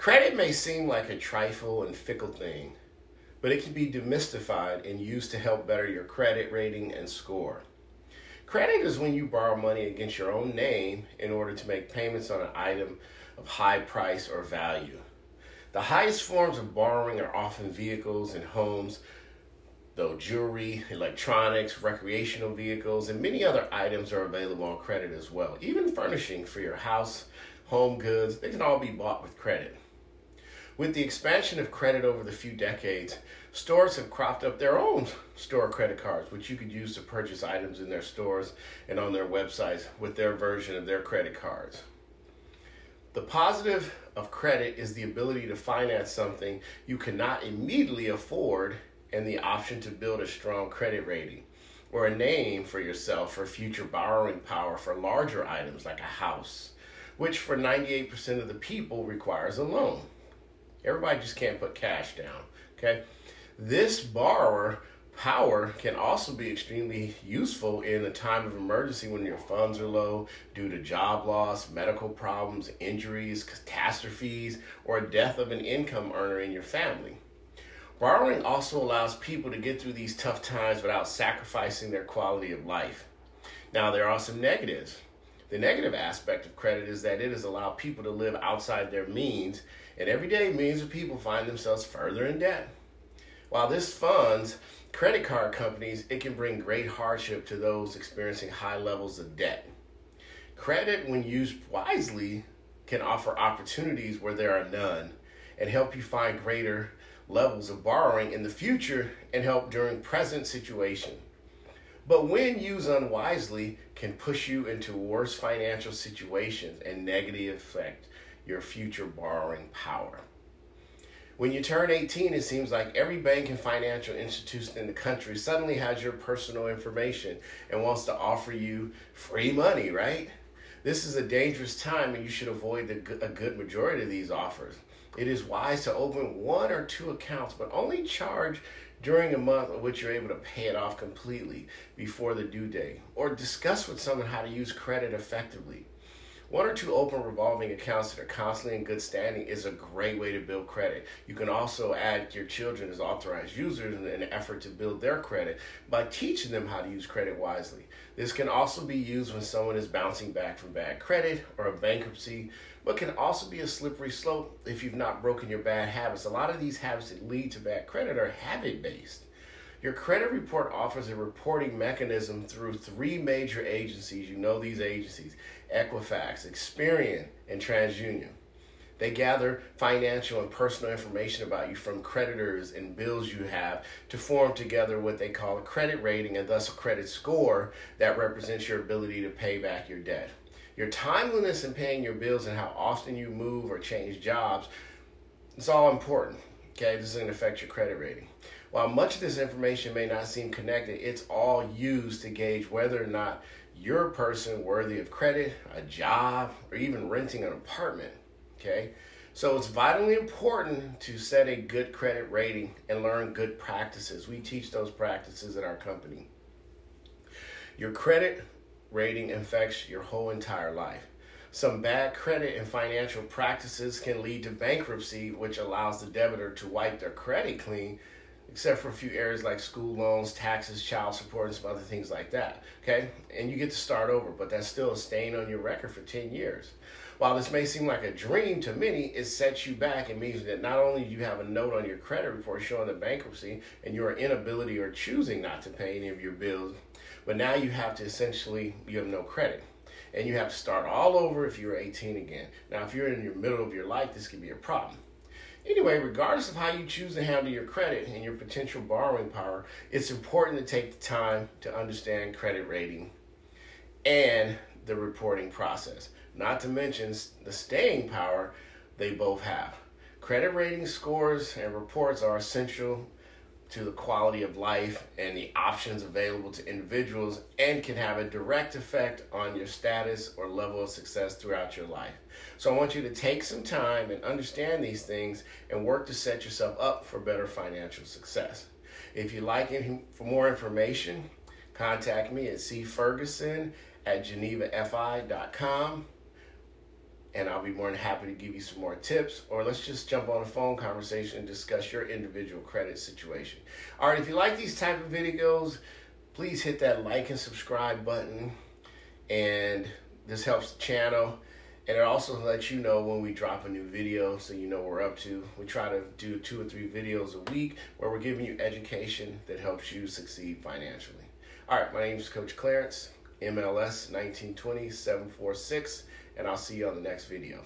Credit may seem like a trifle and fickle thing, but it can be demystified and used to help better your credit rating and score. Credit is when you borrow money against your own name in order to make payments on an item of high price or value. The highest forms of borrowing are often vehicles and homes, though jewelry, electronics, recreational vehicles, and many other items are available on credit as well. Even furnishings for your house, home goods, they can all be bought with credit. With the expansion of credit over the few decades, stores have cropped up their own store credit cards, which you could use to purchase items in their stores and on their websites with their version of their credit cards. The positive of credit is the ability to finance something you cannot immediately afford and the option to build a strong credit rating or a name for yourself for future borrowing power for larger items like a house, which for 98% of the people requires a loan. Everybody just can't put cash down, okay? This borrower power can also be extremely useful in a time of emergency when your funds are low due to job loss, medical problems, injuries, catastrophes, or death of an income earner in your family. Borrowing also allows people to get through these tough times without sacrificing their quality of life. Now, there are some negatives. The negative aspect of credit is that it has allowed people to live outside their means, and every day millions of people find themselves further in debt. While this funds credit card companies, it can bring great hardship to those experiencing high levels of debt. Credit, when used wisely, can offer opportunities where there are none and help you find greater levels of borrowing in the future and help during present situation. But when used unwisely, can push you into worse financial situations and negatively affect your future borrowing power. When you turn 18, it seems like every bank and financial institution in the country suddenly has your personal information and wants to offer you free money, right? This is a dangerous time and you should avoid a good majority of these offers. It is wise to open 1 or 2 accounts, but only charge during a month in which you're able to pay it off completely before the due date, or discuss with someone how to use credit effectively. 1 or 2 open revolving accounts that are constantly in good standing is a great way to build credit. You can also add your children as authorized users in an effort to build their credit by teaching them how to use credit wisely. This can also be used when someone is bouncing back from bad credit or a bankruptcy, but can also be a slippery slope if you've not broken your bad habits. A lot of these habits that lead to bad credit are habit-based. Your credit report offers a reporting mechanism through 3 major agencies. You know these agencies: Equifax, Experian, and TransUnion. They gather financial and personal information about you from creditors and bills you have to form together what they call a credit rating and thus a credit score that represents your ability to pay back your debt. Your timeliness in paying your bills and how often you move or change jobs, it's all important. Okay, this is going to affect your credit rating. While much of this information may not seem connected, it's all used to gauge whether or not you're a person worthy of credit, a job, or even renting an apartment. Okay, so it's vitally important to set a good credit rating and learn good practices. We teach those practices at our company. Your credit rating affects your whole entire life. Some bad credit and financial practices can lead to bankruptcy, which allows the debtor to wipe their credit clean, except for a few areas like school loans, taxes, child support, and some other things like that, okay? And you get to start over, but that's still a stain on your record for 10 years. While this may seem like a dream to many, it sets you back. It means that not only do you have a note on your credit report showing the bankruptcy and your inability or choosing not to pay any of your bills, but now you have to you have no credit. And you have to start all over if you're 18 again. Now, if you're in the middle of your life, this could be a problem. Anyway, regardless of how you choose to handle your credit and your potential borrowing power, it's important to take the time to understand credit rating and the reporting process, not to mention the staying power they both have. Credit rating scores and reports are essential to the quality of life and the options available to individuals and can have a direct effect on your status or level of success throughout your life. So I want you to take some time and understand these things and work to set yourself up for better financial success. If you'd like for more information, contact me at cferguson@genevafi.com. and I'll be more than happy to give you some more tips, or let's just jump on a phone conversation and discuss your individual credit situation. All right, if you like these type of videos, please hit that like and subscribe button, and this helps the channel, and it also lets you know when we drop a new video so you know what we're up to. We try to do 2 or 3 videos a week where we're giving you education that helps you succeed financially. All right, my name is Coach Clarence, MLS 1920746, and I'll see you on the next video.